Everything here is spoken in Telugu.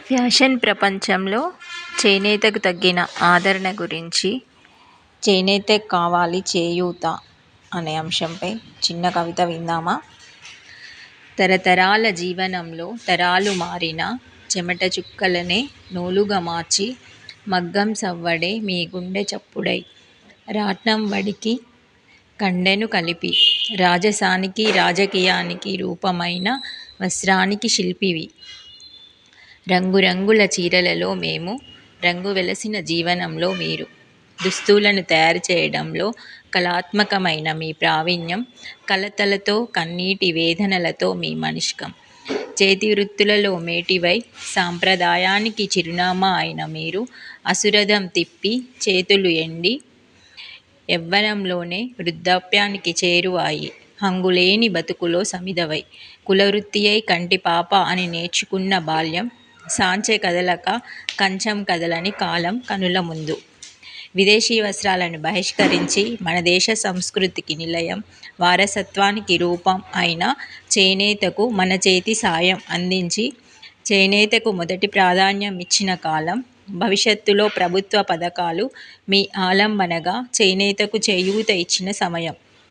ఫ్యాషన్ ప్రపంచంలో చేనేతకు తగ్గిన ఆదరణ గురించి చేనేతకు కావాలి చేయూత అనే అంశంపై చిన్న కవిత విందామా? తరతరాల జీవనంలో తరాలు మారిన చెమట చుక్కలనే నూలుగా మార్చి మగ్గం సవ్వడే మీ గుండె చప్పుడై రాట్నం వడికి కండెను కలిపి రాజసానికి రాజకీయానికి రూపమైన వస్త్రానికి శిల్పివి. రంగురంగుల చీరలలో మేము, రంగు వెలసిన జీవనంలో మీరు. దుస్తులను తయారు చేయడంలో కళాత్మకమైన మీ ప్రావీణ్యం, కలతలతో కన్నీటి వేదనలతో మీ మనిష్కం. చేతి వృత్తులలో మేటివై సాంప్రదాయానికి చిరునామా అయిన మీరు అసురథం తిప్పి చేతులు ఎండి యవ్వనంలోనే వృద్ధాప్యానికి చేరువాయి హంగులేని బతుకులో సమిధవై. కులవృత్తియై కంటి పాప అని నేర్చుకున్న బాల్యం సాంచె కదలక కంచం కదలని కాలం కనుల ముందు. విదేశీ వస్త్రాలను బహిష్కరించి మన దేశ సంస్కృతికి నిలయం, వారసత్వానికి రూపం అయిన చేనేతకు మన చేతి సాయం అందించి చేనేతకు మొదటి ప్రాధాన్యం ఇచ్చిన కాలం, భవిష్యత్తులో ప్రభుత్వ పథకాలు మీ ఆలంబనగా చేనేతకు చేయూత ఇచ్చిన సమయం.